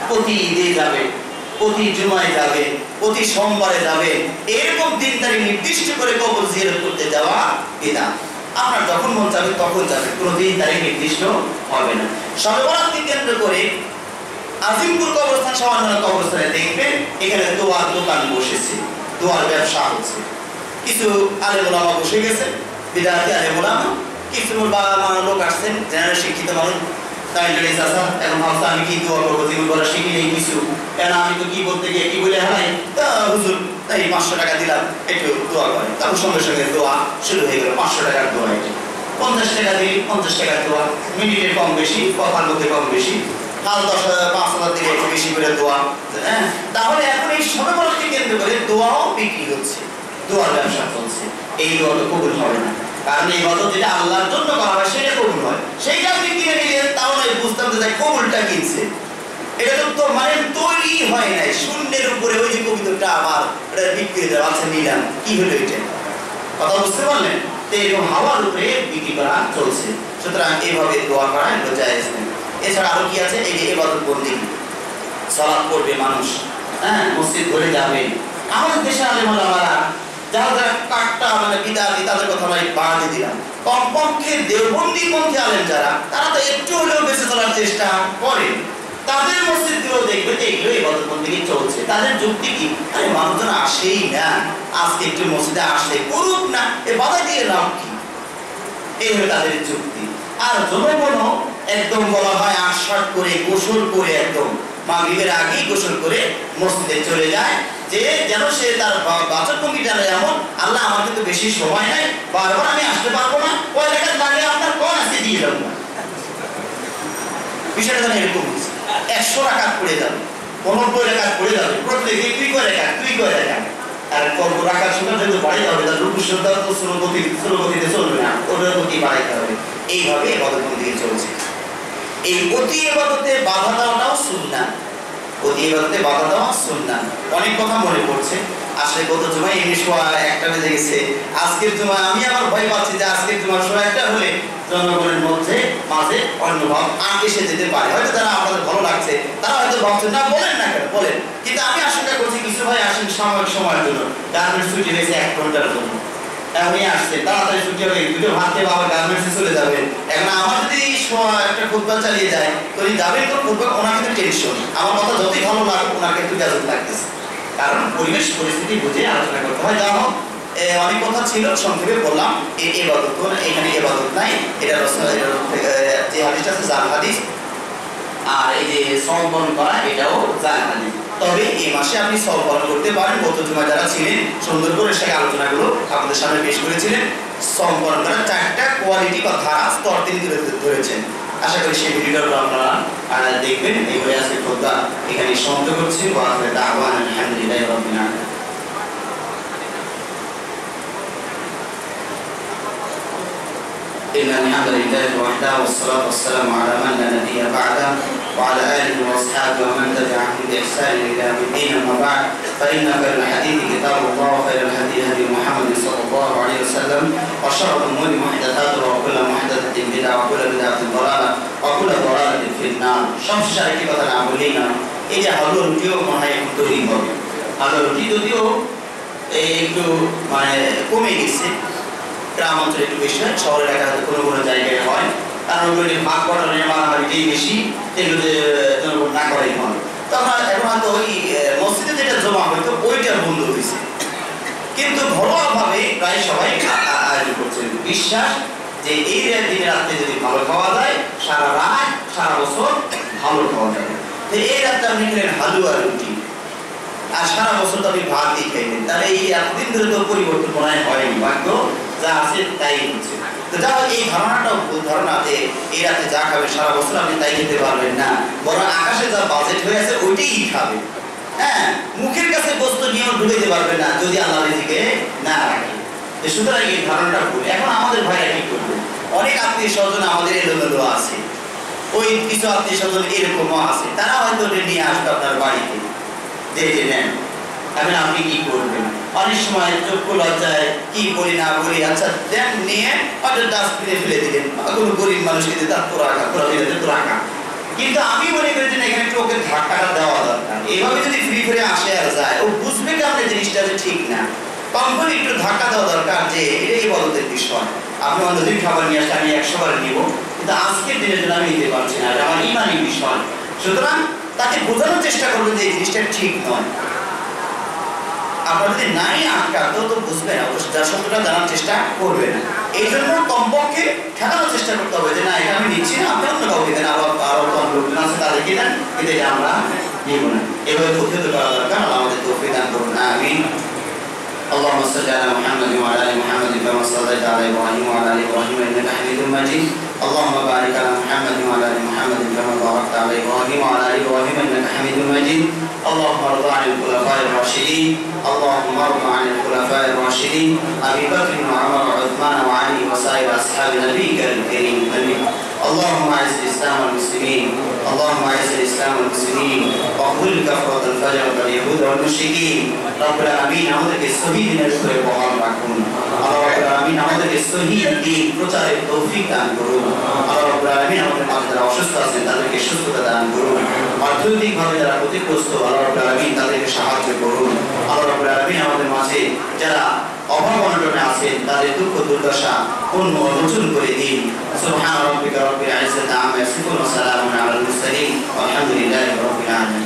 প্রতি ঈদে যাবে, প্রতি জুমায় যাবে, প্রতি সোমবারে যাবে, এরকম 3 তারিখ নির্দিষ্ট করে কবর জিয়ারত করতে যাওয়া বিদআত। আপনার যখন মন চাবে তখন যাবে, কোনো দিন তারিখ নির্দিষ্ট হবে না। শবে বরাতকে কেন্দ্র করে আজিমপুর কবরস্থান সহ অন্যান্য কবরস্থানে দেখবেন এখানে দোয়ার দোকান বসেছে, দোয়ার ব্যবসা হচ্ছে। কিছু আলেম ওলামা বসে গেছে, বিদাতি আলেম ওলামা, কিছু লোক আসছেন জেনারেল শিক্ষিত মানুষ, এখন ভাবছে আমি কি দোয়া করবো, জীবন করা শিখি নেই কিছু, কেন আমি তো কি বলতে গিয়ে কি বলে হারাই, তা হুজুর তাই 500 টাকা দিলাম একটু দোয়া করে, তারপর সঙ্গে সঙ্গে দোয়া শুরু হয়ে গেল। 500 টাকার দোয়া, এটা 50 টাকা দিই, 50 টাকার দোয়া, মিনিটের কম বেশি, কথার মধ্যে কম বেশি, 5,000 দিলে একটু বেশি করে দোয়া। হ্যাঁ, তাহলে এখন এই শবে বরাতকে কেন্দ্র করে দোয়াও বিক্রি হচ্ছে, দোয়ার ব্যবসা চলছে। এই দোয়া তো কবুল হবে না, কারণ এই ইবাদত যেটা আল্লাহর জন্য করা হয় সেটা কবুল হয়। সেইটা আপনি কিনে নিলেন, তাও নয় বুঝতাম যে কবুলটা কিনছে, এটা তো মানে তৈরি হয় নাই, শূন্যের উপরে ওই যে কবিতাটা আমার এটা বিক্রি হয়ে যাবে, আচ্ছা নিলাম, কি হলো এটা, কথা বুঝতে পারলেন? তো এরকম হাওয়ার উপরে বিক্রি করা চলছে। সুতরাং এইভাবে দোয়া করা এগুলো জায়েজ নেই। এছাড়া আরো কি আছে, এই যে ইবাদত বন্দি, সালাত করবে মানুষ, হ্যাঁ, মসজিদ ঘুরে যাবে। আমাদের দেশে আলেম ওলামারা যারা যারা কাটটা মানে বিদাতি, তাদের কথা আমি বাড়িয়ে দিলাম, কমপক্ষে দেওবন্দি পন্থী আলেম যারা, তারা তো একটু হলেও বেঁচে চলার চেষ্টা করে। তাদের মসজিদগুলো দেখবে যে এগুলো ইবাদত বন্দি চলছে। তাদের যুক্তি কি, আরে মানুষজন আসেই না, আজকে একটু মসজিদে আসলে করুক না, এ বাধা দিয়ে লাভ কি, এই হলো তাদের যুক্তি। আর জনগণও একদম বলা হয় ৮-৮ করে গোসল করে, একদম মাগরিবের আগেই গোসল করে মসজিদে চলে যায়, যে যেন সে তার বাচক ভঙ্গিটা এমন, আল্লাহ আমার কিন্তু বেশি সময় নাই, বারবার আমি আসতে পারবো না, কয় রাকাত লাগে আপনার কোন আজকে দিয়ে যাবো না, বিষয়টা যেন এরকম 100 রাকাত পড়ে যাবে, 90 রাকাত পড়ে যাবে, প্রত্যেকে তুই কয় রাকাত, আর কত রাকাত সময় যদি বাড়াইতে হবে, তার রুকু শ্রদ্ধা তো স্লোগতিতে চলবে না, ওটার গতি বাড়াইতে হবে। এইভাবে ইবাদত বন্দি চলছে। এই অতি ইবাদতে বাধা দেওয়াটাও সুন্নাহ, অতি ইবাদতে বাধা দেওয়া সুন্নাহ। অনেক কথা মনে পড়ছে, আসলে গত জুমায় এই সময় 1টা বেজে গেছে, আজকের জুমায় আমি আবার ভয় পাচ্ছি যে আজকের জুমার সময় 1টা হলে জনগণের মধ্যে মাঝে অন্যভাব এসে যেতে পারে। হয়তো যারা আপনাদের ভালো লাগছে তারা হয়তো ভাবছেন না, বলেন না কেন বলেন, কিন্তু আমি আশঙ্কা করছি কিছু ভাই আসেন সাময়িক সময়ের জন্য, গার্মেন্টস ছুটি হয়েছে 1 ঘন্টার জন্য, এখনই আসছে, তাড়াতাড়ি ছুটি হবে, দুটো ভাত খেয়ে আবার গার্মেন্টসে চলে যাবেন। এখন আমার যদি একটা ফুটবল চালিয়ে যায়, তো যাবেন তো ফুটবল, ওনার কিন্তু টেনশন, আমার কথা যতই ভালো লাগুক ওনার কিন্তু গাজত লাগতেছে, কারণ পরিবেশ পরিস্থিতি বুঝে আলোচনা করতে হয়। যা হোক, অনেক কথা ছিল, সংক্ষেপে বললাম। এই ইবাদত এখানে ইবাদত নাই, এটা যে হাদিসটা আছে জাল হাদিস, আর এই যে সওম পালন করা এটাও জাল হাদিস। তবে এই মাসে আপনি সওম পালন করতে পারেন। গত জুমায় যারা ছিলেন সুন্দর করে সেই আলোচনাগুলো আপনাদের সামনে পেশ করেছিলেন। সওম পালন করার 4টা কোয়ালিটি বা ধারা স্তর তিনি ধরেছেন। আশা করি সেই ভিডিওটা আপনারা দেখবেন। এইভাবে আজকে খোদবা এখানে সমাপ্ত করছি। ওয়া আখিরু দাওয়ানা আলহামদুলিল্লাহি রাব্বিল আলামিন। إن الحمد لله وحده والصلاة والسلام على من لا نبي بعده وعلى آله وأصحابه ومن تبعهم بإحسان إلى يوم الدين. أما بعد، فإن خير الحديث كتاب الله وخير الهدي هدي محمد صلى الله عليه وسلم وشر الأمور محدثاتها وكل محدثة بدعة وكل بدعة ضلالة وكل ضلالة في النار. شمس شاركي কথা না বললেই না, এই যে হালুয়া রুটিও মনে হয় এখন তৈরি হবে। হালুয়া রুটি যদিও একটু মানে কমে গেছে, গ্রাম অঞ্চলে একটু বেশি হয়, শহরের এলাকাতে কোনো কোনো জায়গায় হয়, কারণ ওগুলো ভাগ বটনের মারামারিটাই বেশি, এগুলোতে জনগণ না করাই হয়। তো আমরা এখন হয়তো ওই মসজিদে যেটা জমা হয়তো ওইটা বন্ধ হয়েছে, কিন্তু ঘরোয়াভাবে প্রায় সবাই আয়োজন করছে। বিশ্বাস যে এই দিনে রাত্রে যদি ভালো খাওয়া যায়, সারা রাত সারা বছর ভালো খাওয়া যাবে। তো এই রাত্রে আপনি খেলেন হালুয়া রুটি, আর সারা বছর তো আপনি ভাত দিয়ে খাইলেন, তাহলে এই এতদিন ধরে তো পরিবর্তন মনে হয়নি, ভাগ্য যা আছে তাই হচ্ছে। তো যা এই ধারণাটাও ভুল ধারণা যে এই রাতে যা খাবেন সারা বছর আপনি তাই খেতে পারবেন না, বরং আকাশে যা বাজেট হয়ে আছে ওইটাই খাবে। হ্যাঁ, মুখের কাছে বস্তু নিয়েও ঢুকাইতে পারবেন না যদি আল্লাহ রিজিকে না রাখে। সুতরাং এই ধারণাটা ভুল। এখন আমাদের ভাইরা কি করবে, অনেক আত্মীয় স্বজন আমাদের এলোমেলো আছে, ওই কিছু আত্মীয় স্বজন এরকমও আছে, তারা হয়তো নিয়ে আসবে আপনার বাড়িতে, দেখে নেন, এখন আপনি কি করবেন। অনেক সময় চক্ষু লজ্জায় কি বলি না বলি, আচ্ছা দেন নিয়ে হয়তো ডাস্টবিনে ফেলে দিলেন, কোনো গরিব মানুষ কিন্তু তার তো রাখা। কিন্তু আমি মনে করি যে এখানে একটু ওকে ধাক্কাটা দেওয়া দরকার। এইভাবে যদি ফ্রি ফিরে আসে আর যায়, ও বুঝবে যে আপনার জিনিসটা ঠিক না, কম করে একটু ধাক্কা দেওয়া দরকার যে এটা ইবাদতের বিষয়। আপনি অন্য দিন খাবার নিয়ে আসলে আমি 100 বার নিব, কিন্তু আজকের দিনের জন্য আমি নিতে পারছি না, এটা আমার ইমানি বিষয়। সুতরাং তাকে বোঝানোর চেষ্টা করবে যে এই জিনিসটা ঠিক নয়। আপনার যদি নাই আটকাতো তো বুঝবে না, যার সত্যটা জানার চেষ্টা করবে না। এই জন্য কমপক্ষে ঠেকানোর চেষ্টা করতে হবে যে না এটা আমি নিচ্ছি না, আপনি অন্য কাউকে দেন, আরো তো লোকজন আছে তাদেরকে দেন, কিন্তু এটা আমরা নিব না। এভাবে প্রতিহত করা দরকার। আল্লাহ আমাদের তৌফিক দান করুন, আমিন। اللهم صل على محمد وعلى ال محمد كما صليت على ابراهيم وعلى ال ابراهيم انك حميد مجيد. اللهم بارك على محمد وعلى ال محمد كما باركت على ابراهيم وعلى ال ابراهيم انك حميد مجيد. اللهم ارض عن الخلفاء الراشدين، اللهم ارض عن الخلفاء الراشدين ابي بكر وعمر وعثمان وعلي وسائر اصحاب نبيك الكريم. امين. اللهم اعز الاسلام والمسلمين، اللهم اعز الاسلام والمسلمين واخذل كفرة الفجر واليهود والمشركين. رب العالمين আমাদেরকে সহিহ দিনের উপরে বহাল রাখুন। আল্লাহ রাব্বুল আলামিন আমাদেরকে সহিহ দ্বীন প্রচারের তৌফিক দান করুন। আল্লাহ রাব্বুল আলামিন আমাদের মাঝে যারা অসুস্থ আছেন তাদেরকে সুস্থতা দান করুন। অর্থনৈতিকভাবে যারা ক্ষতিগ্রস্ত আল্লাহ রাব্বুল আলামিন তাদেরকে সাহায্য করুন। আল্লাহ রাব্বুল আলামিন আমাদের মাঝে যারা অভাব অনটনে আছেন তাদের দুঃখ দুর্দশা উন্মোচন করে দিন। সুবহান রাব্বিকা রাব্বিল ইজ্জাতি আম্মা ইয়াসিফুন ওয়া সালামুন আলাল মুরসালিন ওয়ালহামদুলিল্লাহি রাব্বিল আলামিন।